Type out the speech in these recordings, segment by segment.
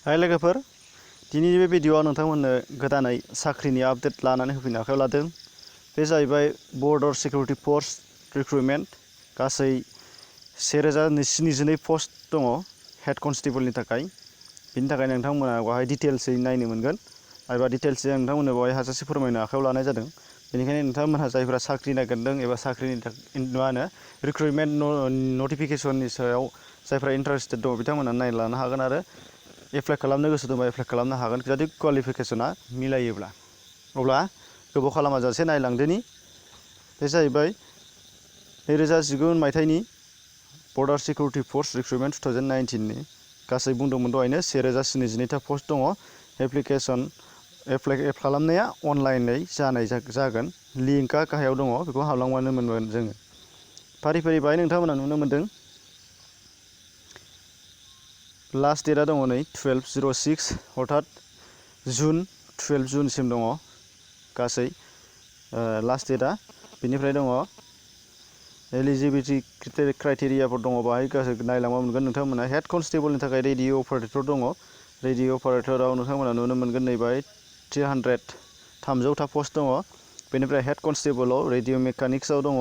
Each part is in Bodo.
हाय लोगोफोर, दिनैनि बे भिडिअ'आव नोंथांमोननो गोदानै साख्रिनि आपडेट लानानै होफैनो आखायाव लादों। बे जाहैबाय बर्डार सिकिउरिटि फर्स रिक्रुटमेन्ट। गासै 1072 पस्ट दङ हेड कनस्टेबलनि थाखाय। बिनि थाखाय नोंथांमोना बेवहाय डिटेल्सै नायनो मोनगोन एबा डिटेल्सै आं नोंथांमोननो बेवहाय हाजासे फोरमायनो आखायाव लानाय जादों। बेनिखायनो नोंथांमोनहा जायफोरा साख्रि नागिरदों एबा साख्रिनि रिक्रुटमेन्ट नटिफिकेसननि सायाव जायफोरा इन्टारेस्टेड दङ बिथांमोना नायना लानो हागोन आरो एप्लाइ खालामनो गोसो दंबा एप्लाइ खालामनो हागोन जुदि क्वालिफिकेसना मिलायोब्ला। अब्ला गोबाव खालामाजासे नायलांदोनि। बे जाहैबाय 2019 मायथाइनि बर्डार सिकिउरिटि फर्स रिक्रुटमेन्ट 2019 नि गासै बुंदोंमोन दहायनो 1072 पस्ट दङ। एप्लाइ खालामनाया अनलाइनै जागोन। लिंकआ गाहायाव दङ, बेखौ हाबलांबानो मोनगोन जोङो। फारि फारि बाहाय नोंथांमोना नुनो मोनदों। लास्ट डेटआ दङ नै 12/06 अर्थात जुन 12 जुनसिम दङ गासै लास्ट डेटआ। बेनिफ्राय दङ एलिजिबिलिटि क्राइटेरियाफोर दङ, बाहाय गासै नायलांबा मोनगोन नोंथांमोना। हेड कनस्टेबलनि थाखाय रेडिअ अपारेटर दङ। रेडिअ अपारेटराव नोंथांमोना नुनो मोनगोन नैबाय 300 पस्ट दङ। बेनिफ्राय हेड कनस्टेबलाव रेडिअ मेकानिक्सआव दङ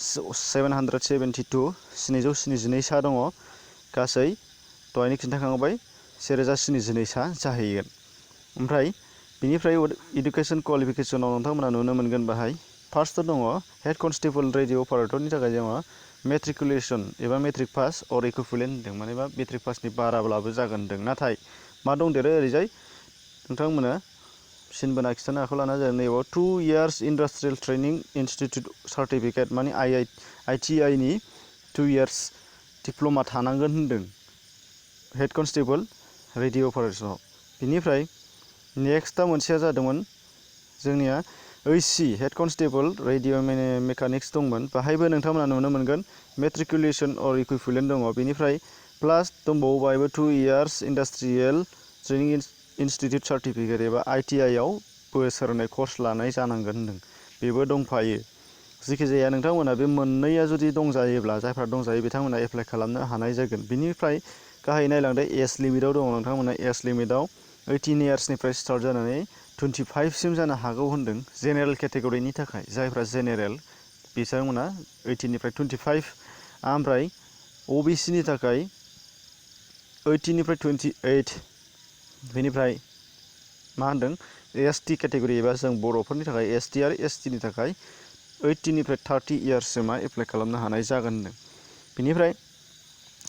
772 772 सा दङ। गासै दहायनो खिन्थाखांबाय 1072 सा जाहैगोन। ओमफ्राय बिनिफ्राय इडुकेसन क्वालिफिकेसनाव नोंथांमोना नुनो मोनगोन बाहाय फार्स्टआव दङ हेड कनस्टेबल रेडिअ अपारेटरनि थाखाय जोङो मेट्रिकुलेसन एबा मेट्रिक पास अर इकुइभेलेन्ट होनदों, मानेबा मेट्रिक पासनि बाराब्लाबो जागोन होनदों। नाथाय मा दंदेरो ओरैजाय नोंथांमोना सिनबोना खिन्थानो आखायाव लानाय जादों नैबाव 2 years industrial training institute certificate, माने ITI नि 2 years डिप्ल'मा थानांगोन होनदों हेड कनस्टेबल रेडिअ अपारेटराव। बिनिफ्राय नेक्स्टआ मोनसेया जादोंमोन जोंनिया OC head constable radio mechanics दंमोन। बाहायबो नोंथांमोना नुनो मोनगोन मेट्रिकुलेसन अर इकुइभेलेन्ट दङ। बेनिफ्राय प्लास दंबावो बाहायबो 2 years industrial training institute certificate एबा ITI आव बोसोरनै कर्स लानाय जानांगोन होनदों, बेबो दंफायो। जिखिजाया नोंथांमोना बे मोननैया जुदि दंजायोब्ला, जायफ्रा दंजायो बिथांमोना एप्लाइ खालामनो हानाय जागोन। बिनिफ्राय गाहाय नायलांदो एज लिमिटआव दङ नोंथांमोना। एज लिमिटआव 18 yearsनिफ्राय स्टार्ट जानानै 25 जानो हागौ होनदों जेनेरेल केटेगरिनि थाखाय। जायफ्रा जेनेरेल बिथांमोना 18 निफ्राय 25, ओमफ्राय OBC नि थाखाय 18 निफ्राय 28। बेनिफ्राय मा होनदों ST केटेगरि एबा जों बर'फोरनि थाखाय ST आरो ST नि थाखाय 18 निफ्राय 30 इयार्ससिमा एप्लाइ खालामनो हानाय जागोन होनदों। बेनिफ्राय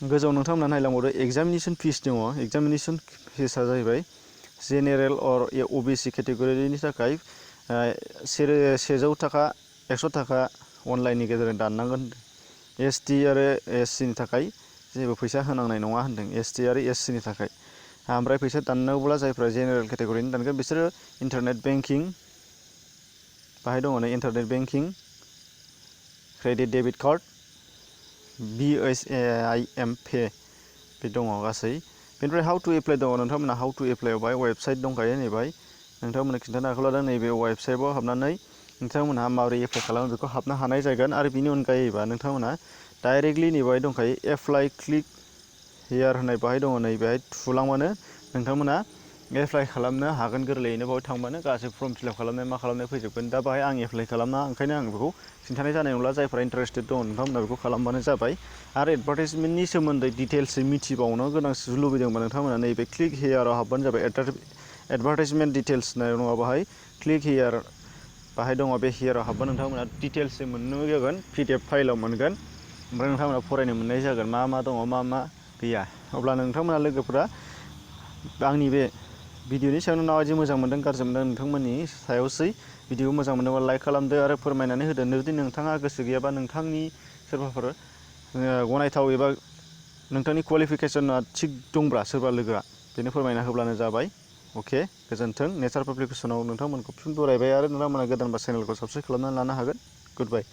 गोजौआव नोंथांमोना नायलांबावदो एग्जामिनेसन फिस दङ। एग्जामिनेसन फिसआ जाहैबाय जेनेरेल अर OBC केटेगरिनि थाखाय 100 थाखा 100 थाखा अनलाइननि गेजेरजों दाननांगोन। ST आरो SC नि थाखाय जेबो फैसा होनांनाय नङा होनदों, ST आरो SC नि थाखाय। ओमफ्राय फैसा दाननांगौब्ला जायफ्रा जेनेरेल केटेगरिनि दानगोन बिसोरो इन्टारनेट बेंकिं, बाहाय दङ नै internet banking, credit debit card, BSAIM Pay बे दङ गासै। बेनिफ्राय हाउ टु एप्लाइ दङ नोंथांमोना। हाउ टु एप्लाइ आवहाय वेबसाइट दंखायो नैबाय नोंथांमोना खिन्थानो आखायाव लादों। नैबे वेबसाइटआव हाबनानै नोंथांमोनहा माबोरै एप्लाइ खालामो बेखौ हाबनो हानाय जागोन। आरो बिनि अनगायैबा नोंथांमोना डाइरेक्टलि नैबाय दंखायो एप्लाइ क्लिक हियार होननाय बाहाय दङ। नैबेहाय थुलांबानो नोंथांमोना एप्लाइ खालामनो हागोन गोरलैयैनो। बाहाय थांबानो गासै फर्म फिलआप खालामनाय मा खालामनाय फैजोबगोन। दा बाहाय आं एप्लाइ खालामना, ओंखायनो आं बेखौ खिन्थानाय जानाय नंला। जायफ्रा इन्टारेस्टेड दङ नोंथांमोना बेखौ खालामबानो जाबाय। आरो एडभार्टाइजमेन्टनि सोमोन्दै डिटेल्सै मिथिबावनो गोनां लुबैदोंबा नोंथांमोना नैबे क्लिक हियाराव हाबबानो जाबाय। एडभार्टाइजमेन्ट डिटेल्स होननाय दङ बाहाय क्लिक हियार बाहाय दङ। बे हियाराव हाबबा नोंथांमोना डिटेल्सै मोननो जागोन, PDF फाइलाव मोनगोन। ओमफ्राय नोंथांमोना फरायनो मोननाय जागोन मा मा दङ मा मा गैया। अब्ला नोंथांमोना लोगोफोरा आंनि बे भिडिअनि सायाव माबायदि मोजां मोनदों गाज्रि मोनदों नोंथांमोननि सायावसै। भिडिअ मोजां मोनोबा लाइक खालामदो आरो फोरमायनानै होदो। जुदि नोंथाङा गोसो गैयाबा नोंथांनि सोरबाफोर गनायथाव एबा नोंथांनि क्वालिफिकेसना थिग दंब्ला सोरबा लोगोआ बेनो फोरमायना होब्लानो जाबाय। अके, गोजोन्थों। नेचार पाब्लिकेसनाव नोंथांमोनखौ फिन बरायबाय आरो नोंथांमोना गोदानबा चेनेलखौ साबस्क्राइब खालामनानै लानो हागोन। गुड बाय।